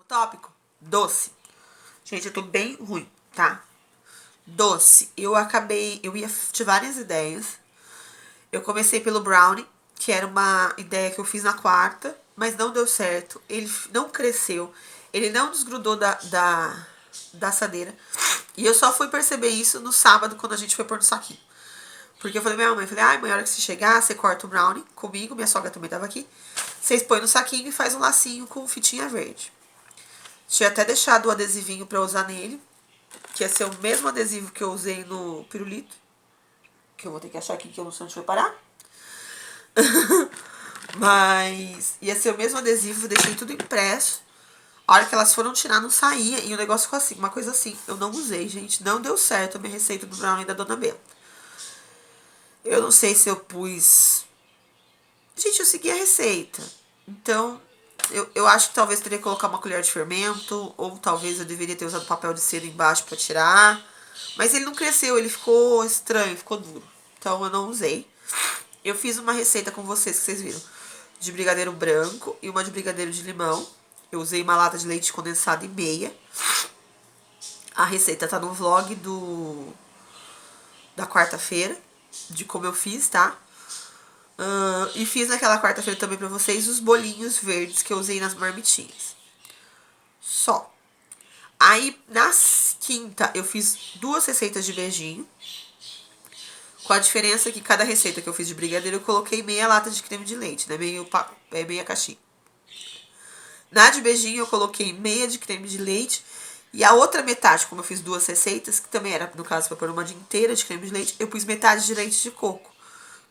Tópico, doce. Gente, eu tô bem ruim, tá? Doce. Eu ia de várias ideias. Eu comecei pelo brownie, que era uma ideia que eu fiz na quarta, mas não deu certo. Ele não cresceu. Ele não desgrudou da assadeira. E eu só fui perceber isso no sábado, quando a gente foi pôr no saquinho. Porque eu falei, minha mãe, ai, mãe, a hora que você chegar, você corta o brownie comigo, minha sogra também tava aqui. Vocês põem no saquinho e faz um lacinho com fitinha verde. Tinha até deixado o adesivinho pra usar nele, que ia ser o mesmo adesivo que eu usei no pirulito. Que eu vou ter que achar aqui, que eu não sei onde foi parar. Mas ia ser o mesmo adesivo, deixei tudo impresso. A hora que elas foram tirar, não saía. E o negócio ficou assim, uma coisa assim. Eu não usei, gente. Não deu certo a minha receita do brownie da Dona Bela. Eu não sei se eu pus... Gente, eu segui a receita. Então, eu acho que talvez teria que colocar uma colher de fermento. Ou talvez eu deveria ter usado papel de seda embaixo pra tirar. Mas ele não cresceu, ele ficou estranho, ficou duro. Então eu não usei. Eu fiz uma receita com vocês, que vocês viram. De brigadeiro branco e uma de brigadeiro de limão. Eu usei uma lata de leite condensado e meia. A receita tá no vlog da quarta-feira, de como eu fiz, tá? E fiz naquela quarta-feira também pra vocês os bolinhos verdes que eu usei nas marmitinhas. Só. Aí, na quinta, eu fiz 2 receitas de beijinho. Com a diferença que cada receita que eu fiz de brigadeiro, eu coloquei meia lata de creme de leite, né? Meia caixinha. Na de beijinho, eu coloquei meia de creme de leite. E a outra metade, como eu fiz 2 receitas, que também era, no caso, pra pôr uma de inteira de creme de leite, eu pus metade de leite de coco.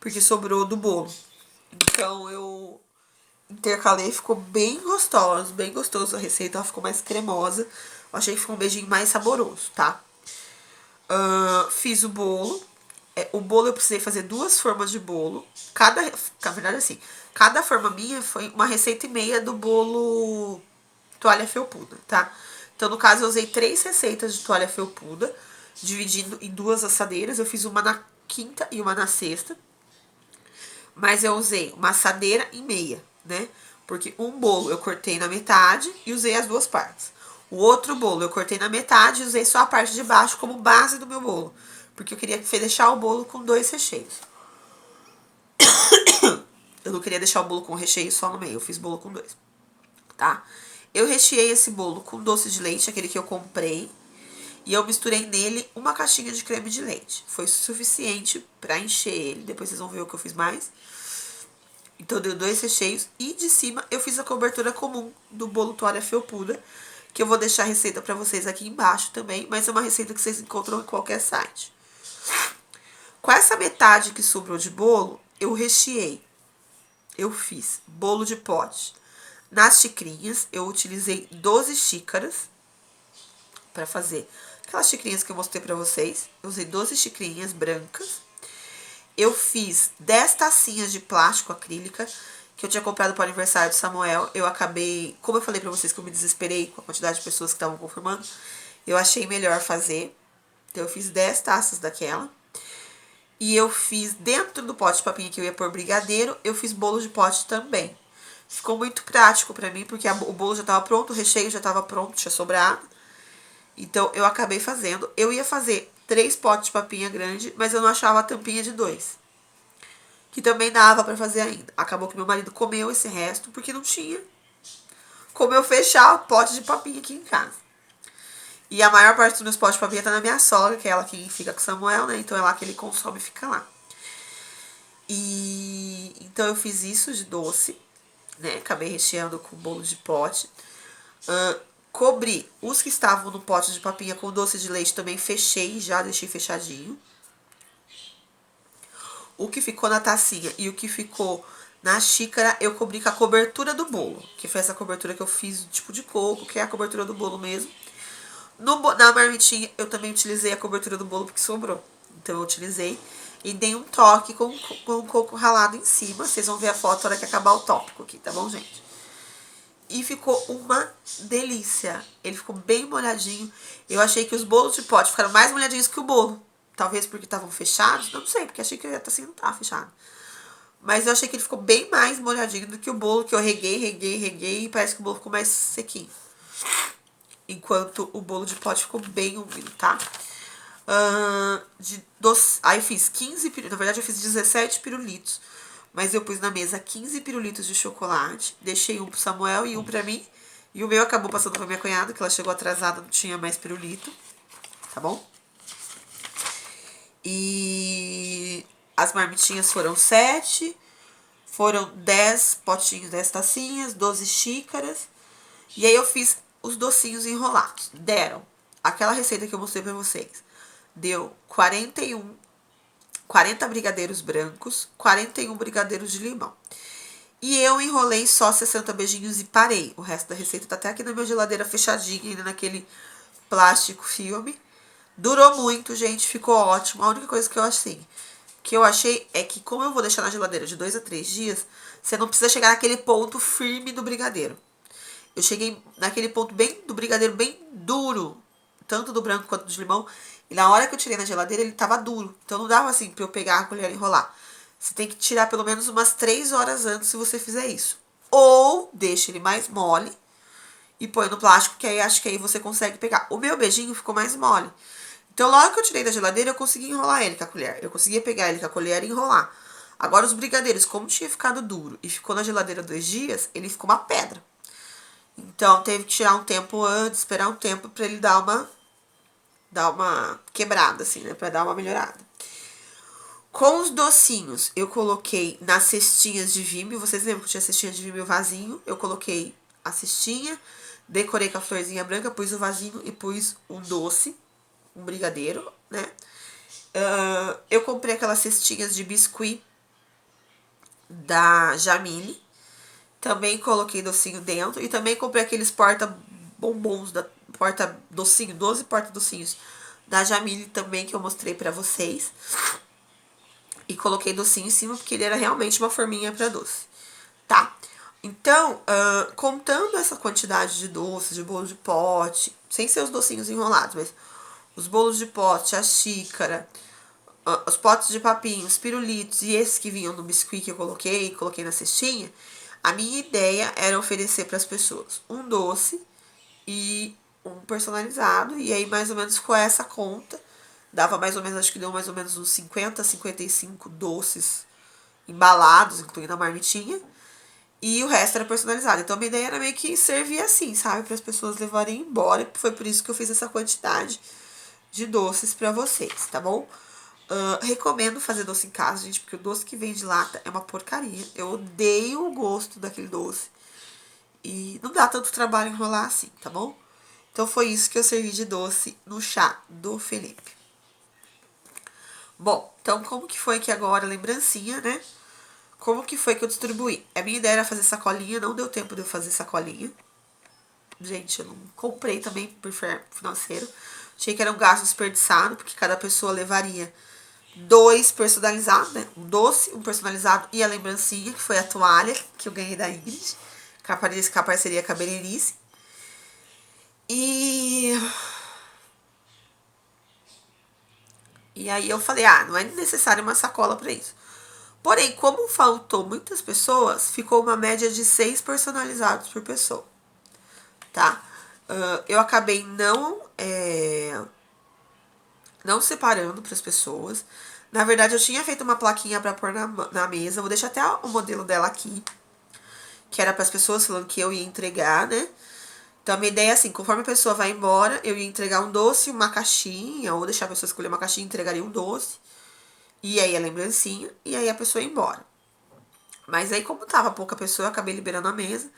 Porque sobrou do bolo. Então, eu intercalei, ficou bem gostoso a receita, ela ficou mais cremosa. Eu achei que ficou um beijinho mais saboroso, tá? Fiz o bolo. O bolo eu precisei fazer 2 formas de bolo. Na verdade, assim, cada forma minha foi uma receita e meia do bolo toalha felpuda, tá? Então, no caso, eu usei 3 receitas de toalha felpuda, dividindo em 2 assadeiras. Eu fiz uma na quinta e uma na sexta. Mas eu usei uma assadeira e meia, né? Porque um bolo eu cortei na metade e usei as 2 partes. O outro bolo eu cortei na metade e usei só a parte de baixo como base do meu bolo. Porque eu queria deixar o bolo com 2 recheios. Eu não queria deixar o bolo com recheio só no meio. Eu fiz bolo com 2, tá? Eu recheei esse bolo com doce de leite, aquele que eu comprei. E eu misturei nele uma caixinha de creme de leite. Foi suficiente pra encher ele. Depois vocês vão ver o que eu fiz mais. Então deu 2 recheios. E de cima eu fiz a cobertura comum do bolo toalha felpuda. Que eu vou deixar a receita pra vocês aqui embaixo também. Mas é uma receita que vocês encontram em qualquer site. Com essa metade que sobrou de bolo, eu recheei. Eu fiz bolo de pote. Nas xicrinhas, eu utilizei 12 xícaras pra fazer aquelas xicrinhas que eu mostrei pra vocês. Eu usei 12 xicrinhas brancas. Eu fiz 10 tacinhas de plástico acrílica que eu tinha comprado para o aniversário do Samuel. Eu acabei, como eu falei pra vocês que eu me desesperei com a quantidade de pessoas que estavam confirmando, eu achei melhor fazer. Então eu fiz 10 taças daquela. E eu fiz dentro do pote de papinha que eu ia pôr brigadeiro, eu fiz bolo de pote também. Ficou muito prático pra mim, porque o bolo já tava pronto, o recheio já tava pronto, tinha sobrado. Então, eu acabei fazendo. Eu ia fazer 3 potes de papinha grande, mas eu não achava a tampinha de 2. Que também dava pra fazer ainda. Acabou que meu marido comeu esse resto, porque não tinha como eu fechar o pote de papinha aqui em casa. E a maior parte dos meus potes de papinha tá na minha sogra, que é ela que fica com o Samuel, né? Então é lá que ele consome e fica lá. E então eu fiz isso de doce, né? Acabei recheando com bolo de pote. Cobri os que estavam no pote de papinha com doce de leite, também fechei, já deixei fechadinho. O que ficou na tacinha e o que ficou na xícara, eu cobri com a cobertura do bolo. Que foi essa cobertura que eu fiz, tipo de coco, que é a cobertura do bolo mesmo. Na marmitinha, eu também utilizei a cobertura do bolo porque sobrou. Então, eu utilizei e dei um toque com coco ralado em cima. Vocês vão ver a foto na hora que acabar o tópico aqui, tá bom, gente? E ficou uma delícia. Ele ficou bem molhadinho. Eu achei que os bolos de pote ficaram mais molhadinhos que o bolo. Talvez porque estavam fechados. Não sei, porque achei que assim não tava fechado. Mas eu achei que ele ficou bem mais molhadinho do que o bolo que eu reguei. E parece que o bolo ficou mais sequinho. enquanto o bolo de pote ficou bem úmido, tá? Aí fiz 15 pirulitos, na verdade eu fiz 17 pirulitos, mas eu pus na mesa 15 pirulitos de chocolate, deixei um pro Samuel e um pra mim, e o meu acabou passando pra minha cunhada, que ela chegou atrasada, não tinha mais pirulito, tá bom? E as marmitinhas foram 7, foram 10 potinhos, 10 tacinhas, 12 xícaras, e aí eu fiz os docinhos enrolados. Deram aquela receita que eu mostrei pra vocês. Deu 40 brigadeiros brancos, 41 brigadeiros de limão. E eu enrolei só 60 beijinhos e parei. O resto da receita tá até aqui na minha geladeira fechadinha, ainda naquele plástico filme. Durou muito, gente, ficou ótimo. A única coisa que eu achei é que como eu vou deixar na geladeira de 2 a 3 dias, você não precisa chegar naquele ponto firme do brigadeiro. Eu cheguei naquele ponto bem do brigadeiro bem duro, tanto do branco quanto do de limão. E na hora que eu tirei na geladeira, ele tava duro. Então não dava assim pra eu pegar a colher e enrolar. Você tem que tirar pelo menos umas 3 horas antes se você fizer isso. Ou deixa ele mais mole e põe no plástico, que aí acho que aí você consegue pegar. O meu beijinho ficou mais mole. Então logo que eu tirei da geladeira, eu consegui enrolar ele com a colher. Eu conseguia pegar ele com a colher e enrolar. Agora os brigadeiros, como tinha ficado duro e ficou na geladeira 2 dias, ele ficou uma pedra. Então teve que tirar um tempo antes, esperar um tempo pra ele dar uma quebrada, assim, né? Pra dar uma melhorada. Com os docinhos, eu coloquei nas cestinhas de Vimeo. Vocês lembram que tinha cestinha de Vimeo vasinho? Eu coloquei a cestinha, decorei com a florzinha branca, pus o vasinho e pus um doce, um brigadeiro, né? Eu comprei aquelas cestinhas de biscuit da Jamile. Também coloquei docinho dentro. E também comprei aqueles porta-bombons, porta-docinho, 12 porta-docinhos da Jamile também, que eu mostrei pra vocês. E coloquei docinho em cima, porque ele era realmente uma forminha pra doce, tá? Então, contando essa quantidade de doces, de bolo de pote, sem ser os docinhos enrolados, mas os bolos de pote, a xícara, os potes de papinho, os pirulitos e esses que vinham no biscuit que eu coloquei na cestinha, a minha ideia era oferecer para as pessoas um doce e um personalizado, e aí mais ou menos ficou essa conta. Dava mais ou menos, acho que deu mais ou menos uns 50, 55 doces embalados, incluindo a marmitinha. E o resto era personalizado. Então a minha ideia era meio que servir assim, sabe? Para as pessoas levarem embora. Foi por isso que eu fiz essa quantidade de doces para vocês, tá bom? Recomendo fazer doce em casa, gente, porque o doce que vem de lata é uma porcaria. Eu odeio o gosto daquele doce. E não dá tanto trabalho enrolar assim, tá bom? Então foi isso que eu servi de doce no chá do Felipe. Bom, então como que foi que agora, lembrancinha, né? Como que foi que eu distribuí? A minha ideia era fazer sacolinha, não deu tempo de eu fazer sacolinha. Gente, eu não comprei também por financeiro. Achei que era um gasto desperdiçado, porque cada pessoa levaria 2 personalizados, né? Um doce, um personalizado e a lembrancinha, que foi a toalha que eu ganhei da Ingrid, com a parceria Cabeleireirice. E aí eu falei, não é necessário uma sacola para isso. Porém, como faltou muitas pessoas, ficou uma média de 6 personalizados por pessoa, tá? Eu acabei não separando para as pessoas. Na verdade, eu tinha feito uma plaquinha para pôr na mesa. Vou deixar até o modelo dela aqui, que era para as pessoas falando que eu ia entregar, né? Então, a minha ideia é assim, conforme a pessoa vai embora, eu ia entregar um doce, uma caixinha, ou deixar a pessoa escolher uma caixinha e entregaria um doce. E aí a lembrancinha, e aí a pessoa ia embora. Mas aí, como tava pouca pessoa, eu acabei liberando a mesa.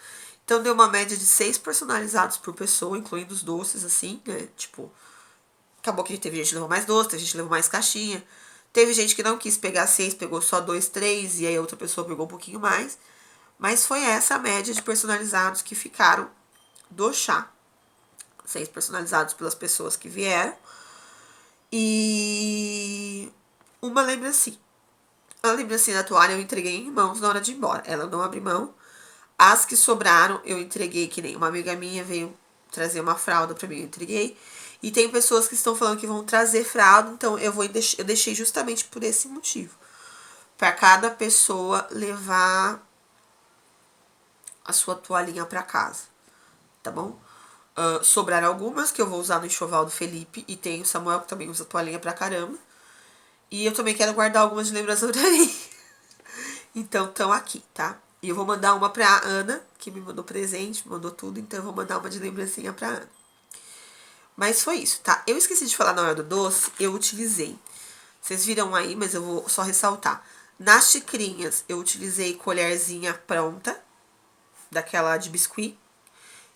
Então, deu uma média de 6 personalizados por pessoa, incluindo os doces, assim, né? Tipo, acabou que teve gente que levou mais doce, teve gente que levou mais caixinha. Teve gente que não quis pegar 6, pegou só 2, 3, e aí a outra pessoa pegou um pouquinho mais. Mas foi essa a média de personalizados que ficaram do chá. 6 personalizados pelas pessoas que vieram. E uma lembrancinha. A lembrancinha da toalha eu entreguei em mãos na hora de ir embora. Ela não abriu mão. As que sobraram, eu entreguei, que nem uma amiga minha veio trazer uma fralda pra mim, eu entreguei. E tem pessoas que estão falando que vão trazer fralda, então eu deixei justamente por esse motivo. Pra cada pessoa levar a sua toalhinha pra casa, tá bom? Sobraram algumas que eu vou usar no enxoval do Felipe. E tem o Samuel, que também usa toalhinha pra caramba. E eu também quero guardar algumas de lembrança pra mim. Então, estão aqui, tá? E eu vou mandar uma pra Ana, que me mandou presente, me mandou tudo. Então, eu vou mandar uma de lembrancinha pra Ana. Mas foi isso, tá? Eu esqueci de falar na hora do doce, eu utilizei. Vocês viram aí, mas eu vou só ressaltar. Nas xicrinhas, eu utilizei colherzinha pronta, daquela de biscuit.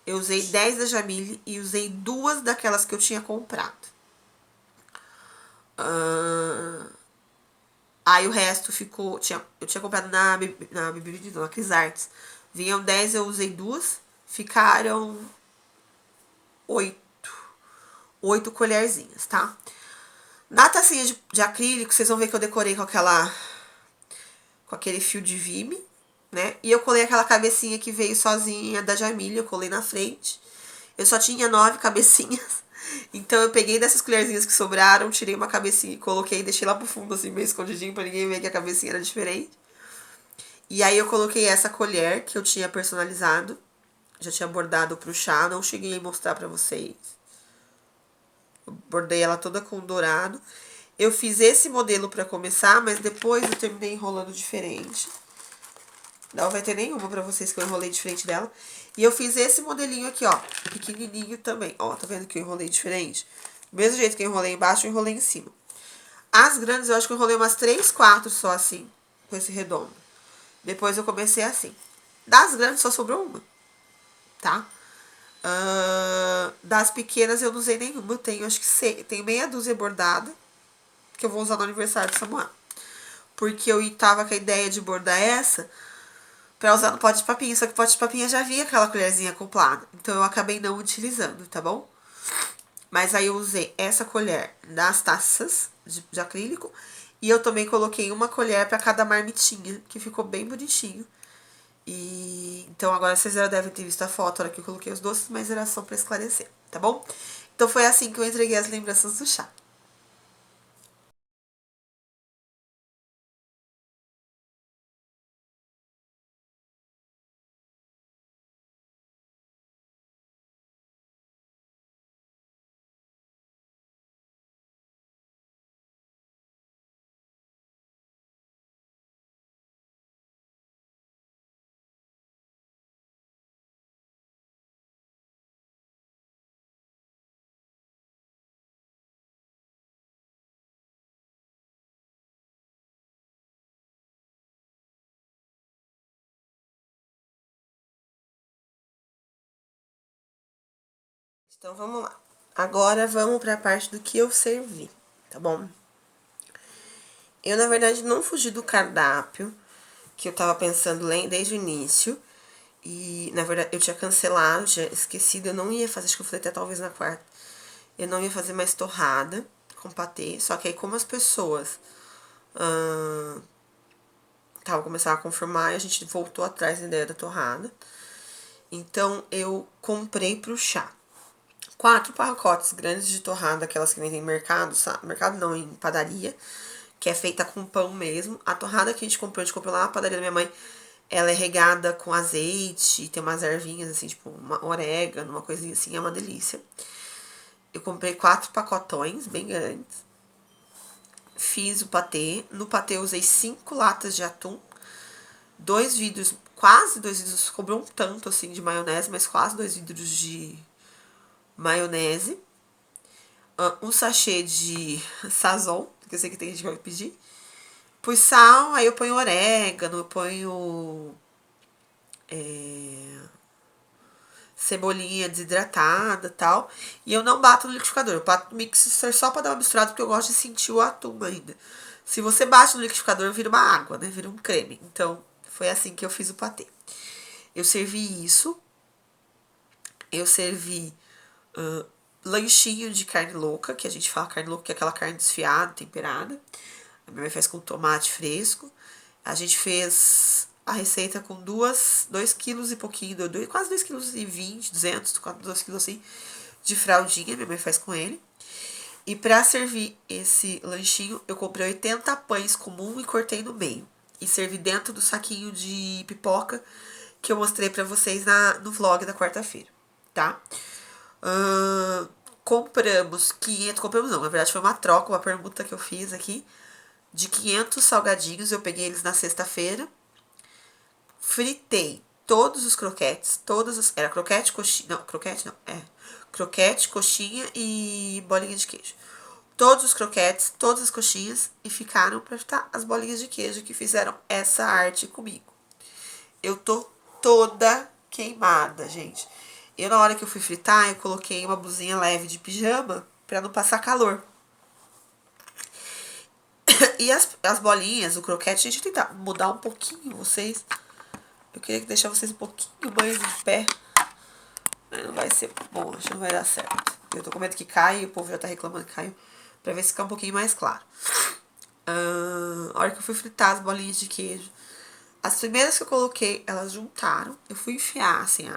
Eu usei 10 da Jamile e usei 2 daquelas que eu tinha comprado. Aí o resto ficou... eu tinha comprado na Bebida, na Cris Arts. Vinham 10, eu usei 2. Ficaram 8 colherzinhas, tá? Na tacinha de acrílico, vocês vão ver que eu decorei com aquele fio de Vime, né? E eu colei aquela cabecinha que veio sozinha da Jamile, eu colei na frente. Eu só tinha 9 cabecinhas. Então eu peguei dessas colherzinhas que sobraram, tirei uma cabecinha e coloquei, deixei lá pro fundo, assim, meio escondidinho, pra ninguém ver que a cabecinha era diferente. E aí eu coloquei essa colher que eu tinha personalizado. Já tinha bordado pro chá, não cheguei a mostrar pra vocês. Eu bordei ela toda com dourado. Eu fiz esse modelo pra começar, mas depois eu terminei enrolando diferente. Não vai ter nenhuma pra vocês que eu enrolei diferente dela. E eu fiz esse modelinho aqui, ó, pequenininho também. Ó, tá vendo que eu enrolei diferente? Do mesmo jeito que eu enrolei embaixo, eu enrolei em cima. As grandes eu acho que eu enrolei umas 3, 4 só assim, com esse redondo. Depois eu comecei assim. Das grandes só sobrou uma, tá? Das pequenas eu não usei nenhuma. Eu tenho, acho que tenho meia dúzia bordada, que eu vou usar no aniversário do Samuel. Porque eu tava com a ideia de bordar essa pra usar no pote de papinha. Só que o pote de papinha já vinha aquela colherzinha acoplada. Então eu acabei não utilizando, tá bom? Mas aí eu usei essa colher das taças de acrílico. E eu também coloquei uma colher pra cada marmitinha, que ficou bem bonitinho. E então agora vocês já devem ter visto a foto, a hora que eu coloquei os doces, mas era só pra esclarecer, tá bom? Então foi assim que eu entreguei as lembranças do chá. Então vamos lá. Agora vamos pra parte do que eu servi, tá bom? Eu, na verdade, não fugi do cardápio que eu tava pensando desde o início. E, na verdade, eu tinha cancelado, tinha esquecido, eu não ia fazer, acho que eu falei até talvez na quarta. Eu não ia fazer mais torrada com patê, só que aí como as pessoas começaram a confirmar, a gente voltou atrás da ideia da torrada. Então, eu comprei pro chá 4 pacotes grandes de torrada, aquelas que vendem em mercado, sabe? Mercado não, em padaria, que é feita com pão mesmo. A torrada que a gente comprou lá na padaria da minha mãe, ela é regada com azeite, tem umas ervinhas assim, tipo uma orégano, uma coisinha assim, é uma delícia. Eu comprei 4 pacotões bem grandes. Fiz o patê. No patê eu usei 5 latas de atum, 2 vidros, quase 2 vidros, cobrou um tanto assim de maionese, mas quase 2 vidros de maionese. Um sachê de sazon, que eu sei que tem gente que vai pedir. Pus sal, aí eu ponho orégano, eu ponho cebolinha desidratada e tal. E eu não bato no liquidificador, eu bato no mixer só pra dar uma misturada, porque eu gosto de sentir o atum ainda. Se você bate no liquidificador, vira uma água, né? Vira um creme. Então, foi assim que eu fiz o patê. Eu servi isso. Eu servi lanchinho de carne louca, que a gente fala carne louca, que é aquela carne desfiada, temperada. A minha mãe faz com tomate fresco. A gente fez a receita com 2 quilos e pouquinho, quase 2 quilos e 20, 200, 2 quilos assim, de fraldinha, minha mãe faz com ele. E pra servir esse lanchinho, eu comprei 80 pães comum e cortei no meio. E servi dentro do saquinho de pipoca que eu mostrei pra vocês no vlog da quarta-feira, tá? Compramos 500, compramos não, na verdade foi uma troca, uma permuta que eu fiz aqui, de 500 salgadinhos, eu peguei eles na sexta-feira, fritei todos os croquetes, era croquete, coxinha, não, croquete não, croquete, coxinha e bolinha de queijo. Todos os croquetes, todas as coxinhas e ficaram pra fritar as bolinhas de queijo que fizeram essa arte comigo. Eu tô toda queimada, gente. Eu, na hora que eu fui fritar, eu coloquei uma blusinha leve de pijama pra não passar calor. E as bolinhas, o croquete, a gente tentar mudar um pouquinho vocês. Eu queria deixar vocês um pouquinho mais em pé. Mas não vai ser bom, acho que não vai dar certo. Eu tô com medo que caia e o povo já tá reclamando que caiu. Pra ver se fica um pouquinho mais claro. A hora que eu fui fritar as bolinhas de queijo, as primeiras que eu coloquei, elas juntaram. Eu fui enfiar, assim,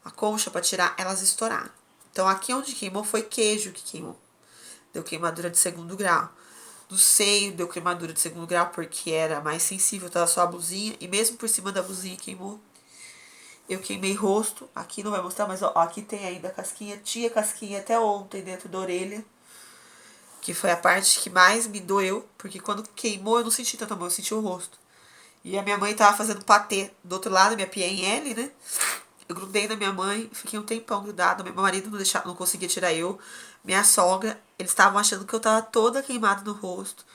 a concha pra tirar, elas estouraram. Então, aqui onde queimou foi queijo que queimou. Deu queimadura de 2º grau. Do seio deu queimadura de 2º grau, porque era mais sensível, tava só a blusinha. E mesmo por cima da blusinha queimou. Eu queimei rosto. Aqui não vai mostrar, mas ó, aqui tem ainda a casquinha. Tinha casquinha até ontem dentro da orelha. Que foi a parte que mais me doeu. Porque quando queimou, eu não senti tanta mão, eu senti o rosto. E a minha mãe tava fazendo patê do outro lado, minha pia é em L, né? Eu grudei na minha mãe, fiquei um tempão grudada. Meu marido não conseguia tirar eu. Minha sogra, eles estavam achando que eu tava toda queimada no rosto.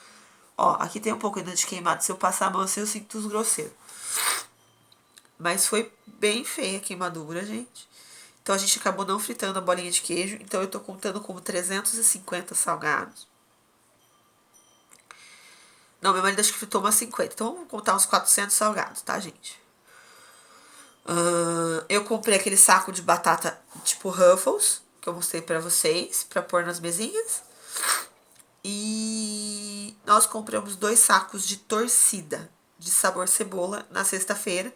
Ó, aqui tem um pouco ainda de queimado. Se eu passar a mão assim, eu sinto os grosseiros. Mas foi bem feia a queimadura, gente. Então a gente acabou não fritando a bolinha de queijo. Então eu tô contando como 350 salgados. Não, meu marido acho que fritou umas 50. Então vamos contar uns 400 salgados, tá, gente? Eu comprei aquele saco de batata tipo Ruffles, que eu mostrei pra vocês, pra pôr nas mesinhas. E nós compramos 2 sacos de torcida de sabor cebola na sexta-feira,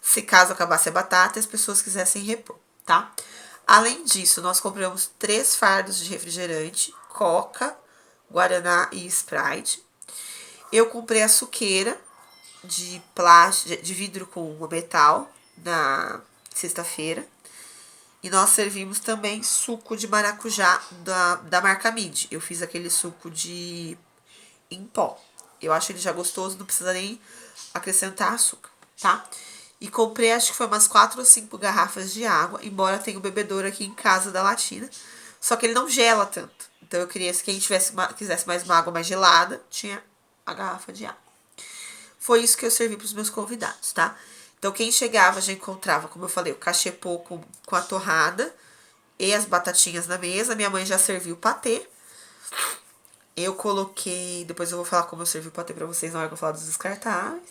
se caso acabasse a batata e as pessoas quisessem repor, tá? Além disso, nós compramos 3 fardos de refrigerante, Coca, Guaraná e Sprite. Eu comprei a suqueira de plástico, de vidro com metal na sexta-feira. E nós servimos também suco de maracujá da marca Mid. Eu fiz aquele suco em pó. Eu acho ele já gostoso, não precisa nem acrescentar açúcar, tá? E comprei, acho que foi umas 4 ou 5 garrafas de água, embora tenha o bebedouro aqui em casa da Latina. Só que ele não gela tanto. Então eu queria, se quem quisesse mais uma água mais gelada, tinha a garrafa de água. Foi isso que eu servi para os meus convidados, tá? Então, quem chegava já encontrava, como eu falei, o cachepô com a torrada e as batatinhas na mesa. Minha mãe já serviu o patê. Eu coloquei... Depois eu vou falar como eu servi o patê pra vocês na hora que eu falar dos descartáveis.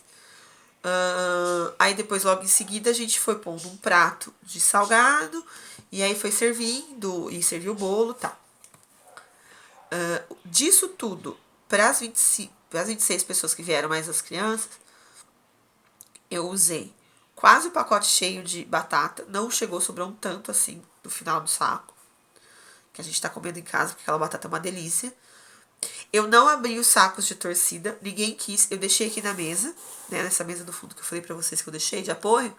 Aí, depois, logo em seguida, a gente foi pondo um prato de salgado. E aí, foi servindo e serviu o bolo, tá? Disso tudo, para as 26 pessoas que vieram, mais as crianças, eu usei quase o pacote cheio de batata. Não chegou, sobrou um tanto assim no final do saco. Que a gente tá comendo em casa, porque aquela batata é uma delícia. Eu não abri os sacos de torcida, ninguém quis. Eu deixei aqui na mesa, né? Nessa mesa do fundo que eu falei pra vocês que eu deixei de apoio.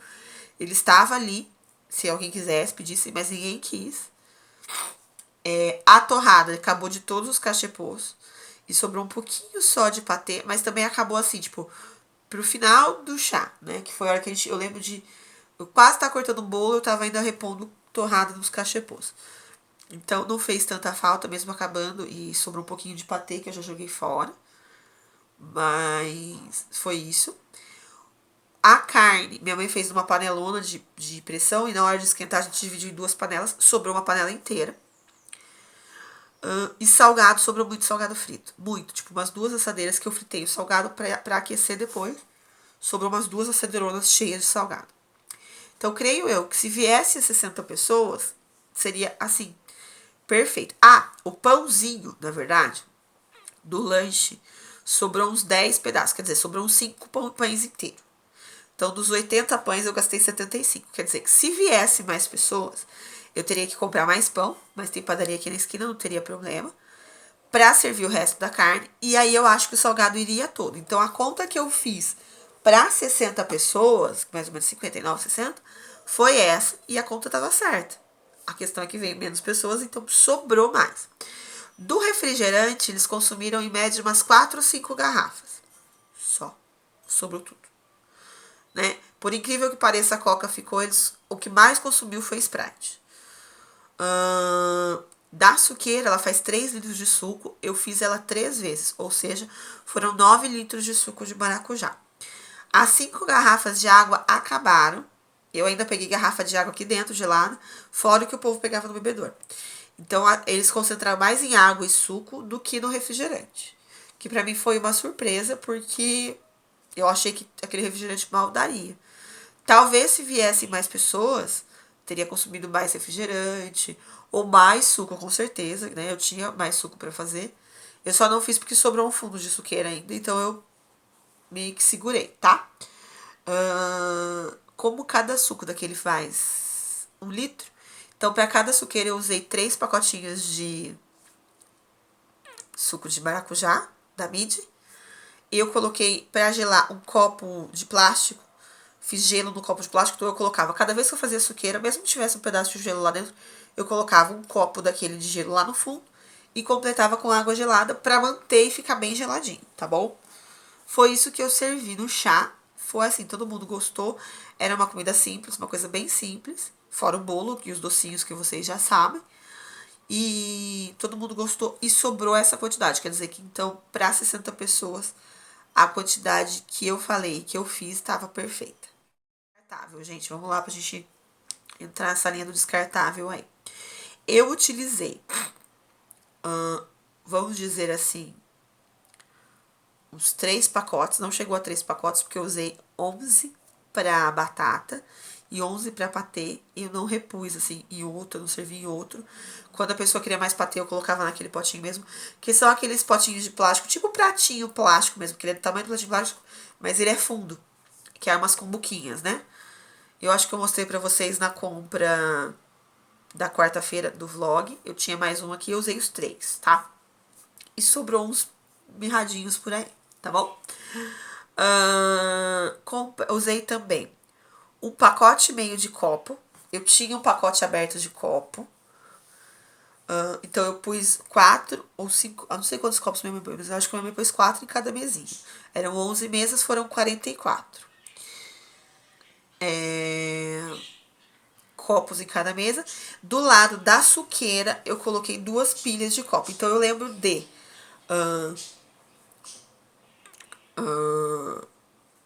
Ele estava ali, se alguém quisesse, pedisse, mas ninguém quis. A torrada acabou de todos os cachepôs. E sobrou um pouquinho só de patê, mas também acabou assim, tipo, pro final do chá, né? Que foi a hora que eu lembro de... Eu quase tava cortando o bolo, eu tava ainda repondo torrada nos cachepôs. Então, não fez tanta falta, mesmo acabando, e sobrou um pouquinho de patê que eu já joguei fora. Mas foi isso. A carne, minha mãe fez numa panelona de pressão, e na hora de esquentar a gente dividiu em 2 panelas, sobrou uma panela inteira. E salgado, sobrou muito salgado frito. Muito, tipo umas 2 assadeiras que eu fritei o salgado pra aquecer depois. Sobrou umas 2 assadeironas cheias de salgado. Então, creio eu que se viesse a 60 pessoas, seria assim, perfeito. O pãozinho, na verdade, do lanche, sobrou uns 10 pedaços. Quer dizer, sobrou uns 5 pães inteiros. Então, dos 80 pães, eu gastei 75. Quer dizer, que se viesse mais pessoas, eu teria que comprar mais pão. Mas tem padaria aqui na esquina, não teria problema. Pra servir o resto da carne. E aí, eu acho que o salgado iria todo. Então, a conta que eu fiz para 60 pessoas, mais ou menos 59, 60, foi essa. E a conta tava certa. A questão é que veio menos pessoas, então sobrou mais. Do refrigerante, eles consumiram em média umas 4 ou 5 garrafas. Só. Sobrou tudo. Né? Por incrível que pareça, a Coca ficou... o que mais consumiu foi Sprite. Da suqueira, ela faz 3 litros de suco. Eu fiz ela 3 vezes. Ou seja, foram 9 litros de suco de maracujá. As 5 garrafas de água acabaram. Eu ainda peguei garrafa de água aqui dentro, gelada, fora o que o povo pegava no bebedor. Então, eles concentraram mais em água e suco do que no refrigerante. Que pra mim foi uma surpresa, porque eu achei que aquele refrigerante mal daria. Talvez se viessem mais pessoas, teria consumido mais refrigerante, ou mais suco, com certeza, né? Eu tinha mais suco pra fazer. Eu só não fiz porque sobrou um fundo de suqueira ainda, então eu meio que segurei, tá? Como cada suco daquele faz 1 litro, então para cada suqueira eu usei 3 pacotinhos de suco de maracujá, da Midi. Eu coloquei para gelar um copo de plástico, fiz gelo no copo de plástico, então eu colocava, cada vez que eu fazia suqueira, mesmo que tivesse um pedaço de gelo lá dentro, eu colocava um copo daquele de gelo lá no fundo e completava com água gelada para manter e ficar bem geladinho, tá bom? Foi isso que eu servi no chá. Foi assim, todo mundo gostou. Era uma comida simples, uma coisa bem simples. Fora o bolo e os docinhos que vocês já sabem. E todo mundo gostou e sobrou essa quantidade. Quer dizer que então, para 60 pessoas, a quantidade que eu falei, que eu fiz, estava perfeita. Descartável, gente. Vamos lá pra gente entrar nessa linha do descartável aí. Eu utilizei, vamos dizer assim, uns 3 pacotes, não chegou a 3 pacotes, porque eu usei 11 para batata e 11 para patê, e eu não repus, assim, em outro, eu não servi em outro. Quando a pessoa queria mais patê, eu colocava naquele potinho mesmo, que são aqueles potinhos de plástico, tipo pratinho plástico mesmo, que ele é do tamanho do pratinho plástico, mas ele é fundo, que é umas cumbuquinhas, né? Eu acho que eu mostrei pra vocês na compra da quarta-feira do vlog, eu tinha mais um aqui, eu usei os 3, tá? E sobrou uns mirradinhos por aí, tá bom? Usei também um pacote e meio de copo. Eu tinha um pacote aberto de copo. Então eu pus 4 ou 5, eu não sei quantos copos minha mãe pôs, mas eu acho que minha mãe pôs 4 em cada mesinha. Eram 11 mesas, foram 44. Copos em cada mesa. Do lado da suqueira, eu coloquei 2 pilhas de copo. Então eu lembro de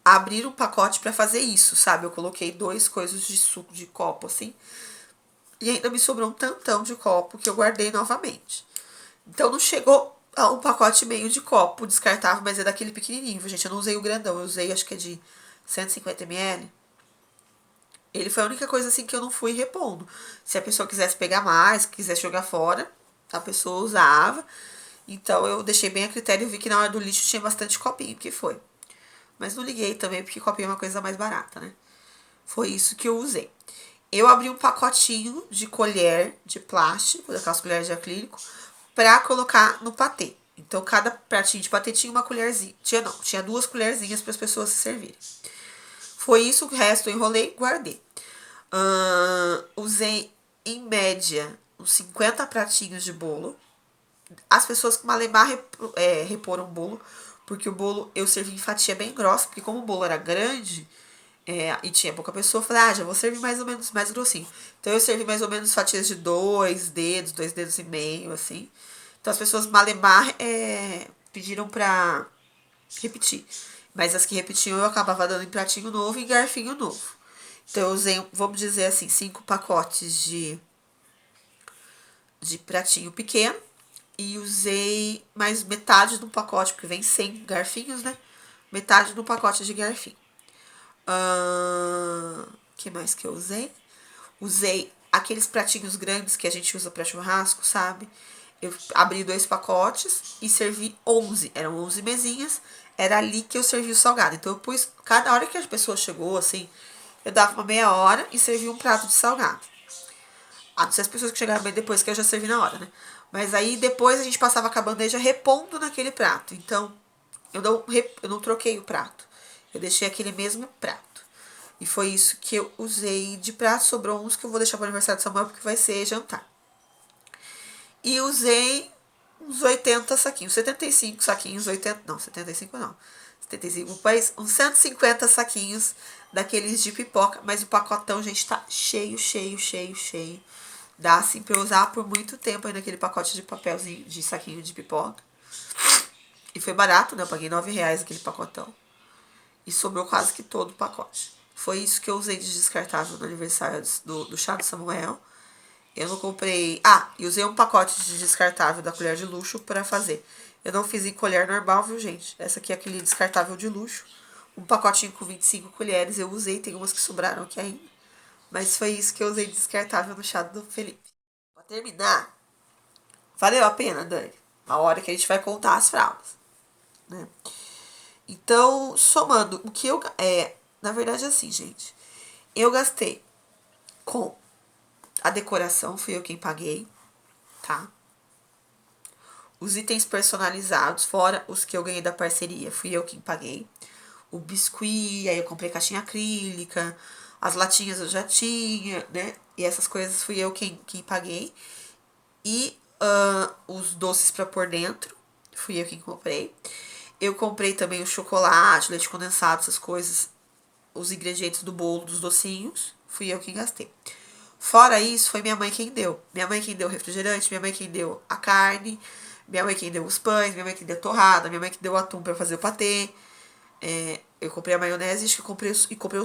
abrir um pacote pra fazer isso, sabe? Eu coloquei 2 coisas de suco de copo, assim. E ainda me sobrou um tantão de copo que eu guardei novamente. Então não chegou a um pacote e meio de copo descartável, mas é daquele pequenininho, gente. Eu não usei o grandão, eu usei acho que é de 150 ml. Ele foi a única coisa assim que eu não fui repondo. Se a pessoa quisesse pegar mais, quisesse jogar fora, a pessoa usava. Então eu deixei bem a critério e vi que na hora do lixo tinha bastante copinho, que foi. Mas não liguei também, porque copinho é uma coisa mais barata, né? Foi isso que eu usei. Eu abri um pacotinho de colher de plástico, daquelas colheres de acrílico, pra colocar no patê. Então, cada pratinho de patê tinha uma colherzinha. Tinha 2 colherzinhas para as pessoas se servirem. Foi isso, o resto eu enrolei, guardei. Usei, em média, uns 50 pratinhos de bolo. As pessoas com malemar reporam o bolo, porque o bolo eu servi em fatia bem grossa, porque como o bolo era grande e tinha pouca pessoa, eu falei, já vou servir mais ou menos mais grossinho. Então eu servi mais ou menos fatias de 2 dedos e meio, assim. Então as pessoas malemar pediram pra repetir. Mas as que repetiam eu acabava dando em pratinho novo e garfinho novo. Então eu usei, vamos dizer assim, 5 pacotes de pratinho pequeno. E usei mais metade do pacote, porque vem 100 garfinhos, né? Metade do pacote de garfinho. Que mais que eu usei? Usei aqueles pratinhos grandes que a gente usa pra churrasco, sabe? Eu abri 2 pacotes e servi 11. Eram 11 mesinhas. Era ali que eu servi o salgado. Então eu pus, cada hora que a pessoa chegou, assim, eu dava uma meia hora e servia um prato de salgado. Não sei as pessoas que chegaram bem depois, que eu já servi na hora, né? Mas aí depois a gente passava com a bandeja repondo naquele prato. Então, eu não troquei o prato. Eu deixei aquele mesmo prato. E foi isso que eu usei de prato. Sobrou uns que eu vou deixar para o aniversário de Samuel, porque vai ser jantar. E usei uns 80 saquinhos, 75 saquinhos, 80, não, 75 não. 75 país, uns 150 saquinhos daqueles de pipoca, mas o pacotão, gente, tá cheio, cheio, cheio, cheio. Dá assim pra eu usar por muito tempo aí naquele pacote de papelzinho, de saquinho de pipoca. E foi barato, né? Eu paguei R$9 aquele pacotão. E sobrou quase que todo o pacote. Foi isso que eu usei de descartável no aniversário do chá do Samuel. Eu não comprei... Ah, e usei um pacote de descartável da colher de luxo pra fazer. Eu não fiz em colher normal, viu, gente? Essa aqui é aquele descartável de luxo. Um pacotinho com 25 colheres eu usei. Tem umas que sobraram aqui ainda. Mas foi isso que eu usei de descartável no chá do Felipe. Pra terminar, valeu a pena, Dani? A hora que a gente vai contar as fraldas, né? Então, somando, o que eu... na verdade, assim, gente. Eu gastei com a decoração, fui eu quem paguei, tá? Os itens personalizados, fora os que eu ganhei da parceria, fui eu quem paguei. O biscuit, aí eu comprei caixinha acrílica, as latinhas eu já tinha, né? E essas coisas fui eu quem paguei. E os doces pra pôr dentro, fui eu quem comprei. Eu comprei também o chocolate, leite condensado, essas coisas, os ingredientes do bolo, dos docinhos, fui eu quem gastei. Fora isso, foi minha mãe quem deu. Minha mãe quem deu o refrigerante, minha mãe quem deu a carne, minha mãe quem deu os pães, minha mãe quem deu torrada, minha mãe que deu o atum pra fazer o patê. Eu comprei a maionese e comprei o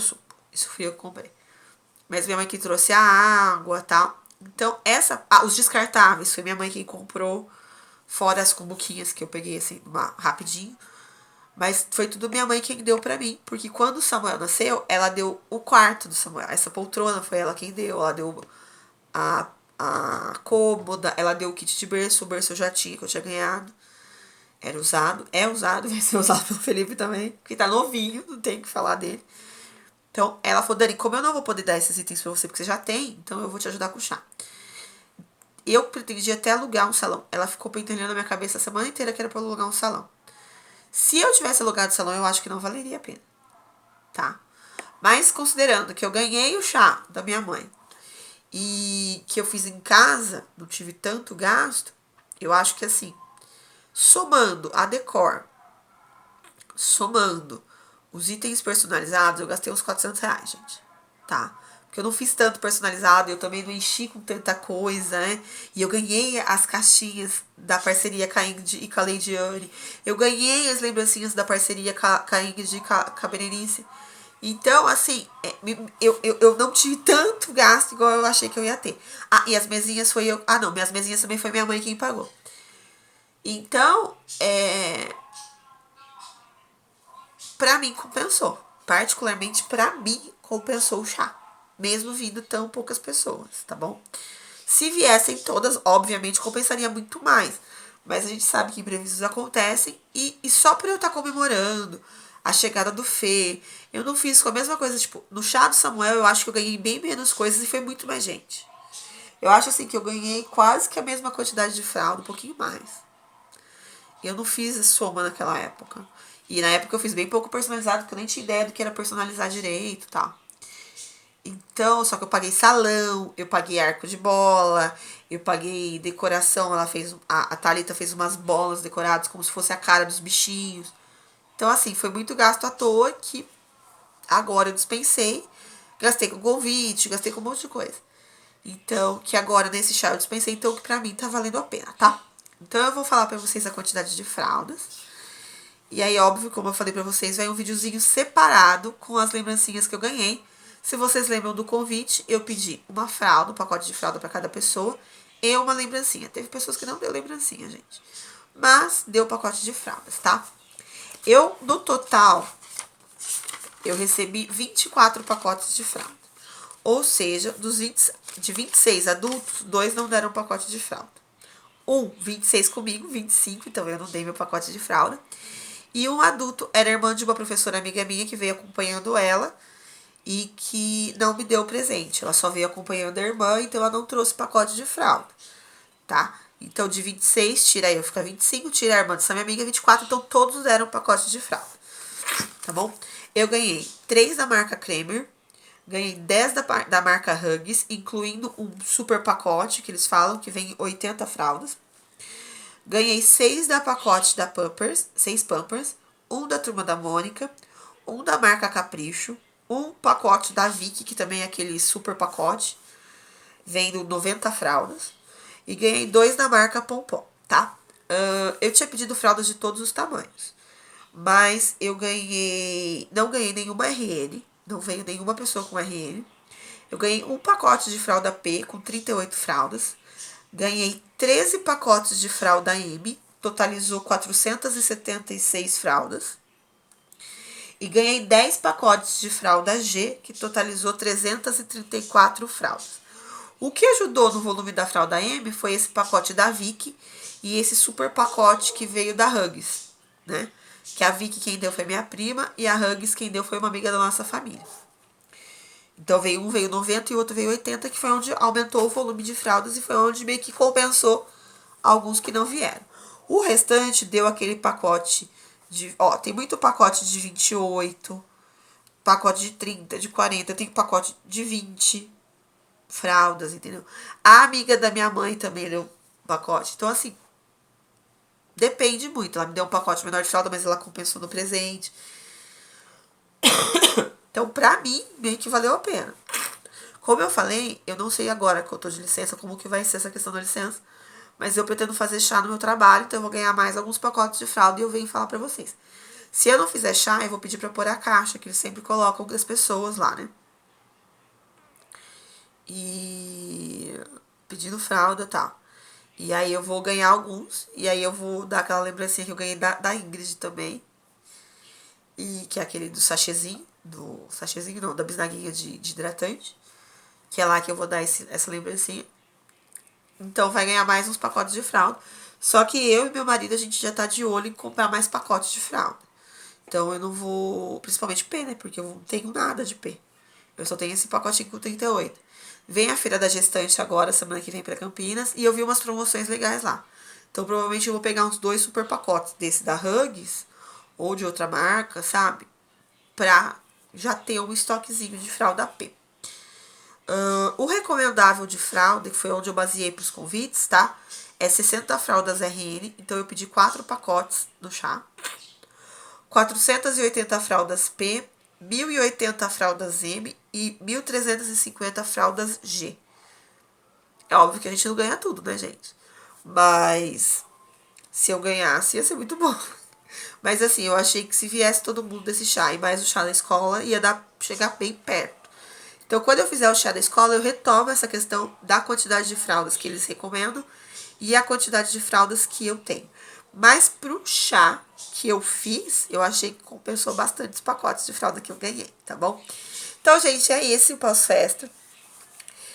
suco. Isso fui eu que comprei. Mas minha mãe que trouxe a água e tal. Então, os descartáveis, foi minha mãe quem comprou. Fora as cumbuquinhas que eu peguei assim, rapidinho. Mas foi tudo minha mãe quem deu pra mim. Porque quando o Samuel nasceu, ela deu o quarto do Samuel. Essa poltrona foi ela quem deu. Ela deu a cômoda, ela deu o kit de berço. O berço eu já tinha, que eu tinha ganhado. Era usado, é usado, vai ser usado pelo Felipe também. Porque tá novinho, não tem o que falar dele. Então, ela falou, Dani, como eu não vou poder dar esses itens pra você, porque você já tem, então eu vou te ajudar com o chá. Eu pretendia até alugar um salão. Ela ficou pentelhando na minha cabeça a semana inteira que era pra eu alugar um salão. Se eu tivesse alugado o salão, eu acho que não valeria a pena, tá? Mas considerando que eu ganhei o chá da minha mãe e que eu fiz em casa, não tive tanto gasto, eu acho que assim, somando a decor, somando os itens personalizados, eu gastei uns R$400, gente, tá? Porque eu não fiz tanto personalizado, eu também não enchi com tanta coisa, né? E eu ganhei as caixinhas da parceria com a Ingrid e com a Leidiane. Eu ganhei as lembrancinhas da parceria com a Ingrid e com a Berenice. Então, assim, eu não tive tanto gasto igual eu achei que eu ia ter. Ah, e as mesinhas foi eu... Ah, não, minhas mesinhas também foi minha mãe quem pagou. Então, pra mim compensou. Particularmente pra mim compensou o chá. Mesmo vindo tão poucas pessoas, tá bom? Se viessem todas, obviamente compensaria muito mais. Mas a gente sabe que imprevistos acontecem. E só por eu estar comemorando a chegada do Fê, eu não fiz com a mesma coisa. Tipo, no chá do Samuel, eu acho que eu ganhei bem menos coisas e foi muito mais gente. Eu acho assim que eu ganhei quase que a mesma quantidade de fralda, um pouquinho mais. Eu não fiz soma naquela época. E na época eu fiz bem pouco personalizado, porque eu nem tinha ideia do que era personalizar direito e tal. Então, só que eu paguei salão, eu paguei arco de bola, eu paguei decoração, ela fez, a Thalita fez umas bolas decoradas como se fosse a cara dos bichinhos. Então, assim, foi muito gasto à toa que agora eu dispensei. Gastei com convite, gastei com um monte de coisa. Então, que agora nesse chá eu dispensei, então que pra mim tá valendo a pena, tá? Então eu vou falar pra vocês a quantidade de fraldas. E aí, óbvio, como eu falei pra vocês, vai um videozinho separado com as lembrancinhas que eu ganhei. Se vocês lembram do convite, eu pedi uma fralda, um pacote de fralda pra cada pessoa e uma lembrancinha. Teve pessoas que não deu lembrancinha, gente. Mas deu o pacote de fraldas, tá? Eu, no total, eu recebi 24 pacotes de fralda. Ou seja, de 26 adultos, 2 não deram pacote de fralda. 26 comigo, 25, então eu não dei meu pacote de fralda. E um adulto era irmã de uma professora amiga minha que veio acompanhando ela e que não me deu presente. Ela só veio acompanhando a irmã, então ela não trouxe pacote de fralda, tá? Então, de 26, tira aí, eu fica 25, tira a irmã dessa minha amiga, 24, então todos deram pacote de fralda, tá bom? Eu ganhei 3 da marca Kremer, Ganhei 10 da marca Huggies, incluindo um super pacote, que eles falam, que vem 80 fraldas. Ganhei 6 da pacote da Pampers, 6 Pampers, um da Turma da Mônica, um da marca Capricho, um pacote da Vicky, que também é aquele super pacote, vendo 90 fraldas. E ganhei 2 da marca Pompom, tá? Eu tinha pedido fraldas de todos os tamanhos. Mas eu não ganhei nenhuma RN, não veio nenhuma pessoa com RN. Eu ganhei um pacote de fralda P com 38 fraldas. Ganhei 13 pacotes de fralda M, totalizou 476 fraldas. E ganhei 10 pacotes de fralda G, que totalizou 334 fraldas. O que ajudou no volume da fralda M foi esse pacote da Vicky e esse super pacote que veio da Huggies, né? Que a Vicky quem deu foi minha prima e a Huggies quem deu foi uma amiga da nossa família. Então um veio 90 e o outro veio 80, que foi onde aumentou o volume de fraldas e foi onde meio que compensou alguns que não vieram. O restante deu aquele pacote de... Ó, tem muito pacote de 28, pacote de 30, de 40, tem pacote de 20 fraldas, entendeu? A amiga da minha mãe também deu pacote. Então, assim, depende muito. Ela me deu um pacote menor de fralda, mas ela compensou no presente. Então, pra mim, meio que valeu a pena. Como eu falei, eu não sei agora que eu tô de licença, como que vai ser essa questão da licença. Mas eu pretendo fazer chá no meu trabalho, então eu vou ganhar mais alguns pacotes de fralda e eu venho falar pra vocês. Se eu não fizer chá, eu vou pedir pra pôr a caixa, que eles sempre colocam das pessoas lá, né? E pedindo fralda e tal. E aí eu vou ganhar alguns. E aí eu vou dar aquela lembrancinha que eu ganhei da Ingrid também. E que é aquele do sachêzinho. Do sachêzinho não, da bisnaguinha de hidratante. Que é lá que eu vou dar essa lembrancinha. Então vai ganhar mais uns pacotes de fralda. Só que eu e meu marido, a gente já tá de olho em comprar mais pacotes de fralda. Então eu não vou... Principalmente P, né? Porque eu não tenho nada de P. Eu só tenho esse pacotinho com 38. Vem a Feira da Gestante agora, semana que vem pra Campinas. E eu vi umas promoções legais lá. Então provavelmente eu vou pegar uns 2 super pacotes desse da Huggies. Ou de outra marca, sabe? Pra já ter um estoquezinho de fralda P. O recomendável de fralda, que foi onde eu baseei para os convites, tá? É 60 fraldas RN, então eu pedi 4 pacotes no chá. 480 fraldas P, 1.080 fraldas M e 1.350 fraldas G. É óbvio que a gente não ganha tudo, né, gente? Mas se eu ganhasse, ia ser muito bom. Mas assim, eu achei que se viesse todo mundo desse chá e mais o chá da escola, ia chegar bem perto. Então, quando eu fizer o chá da escola, eu retomo essa questão da quantidade de fraldas que eles recomendam e a quantidade de fraldas que eu tenho. Mas pro chá que eu fiz, eu achei que compensou bastante os pacotes de fralda que eu ganhei, tá bom? Então, gente, é esse o pós-festa.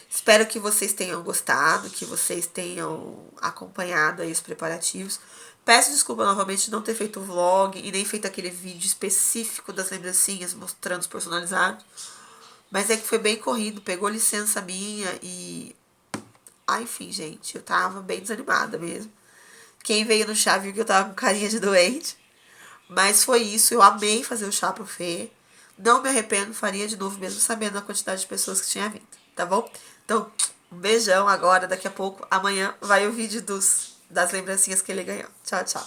Espero que vocês tenham gostado, que vocês tenham acompanhado aí os preparativos. Peço desculpa novamente de não ter feito o vlog e nem feito aquele vídeo específico das lembrancinhas mostrando os personalizados. Mas é que foi bem corrido, pegou licença minha e... Ah, enfim, gente, eu tava bem desanimada mesmo. Quem veio no chá viu que eu tava com carinha de doente. Mas foi isso, eu amei fazer o chá pro Fê. Não me arrependo, faria de novo mesmo sabendo a quantidade de pessoas que tinha vindo, tá bom? Então, um beijão agora, daqui a pouco, amanhã vai o vídeo das lembrancinhas que ele ganhou. Tchau, tchau.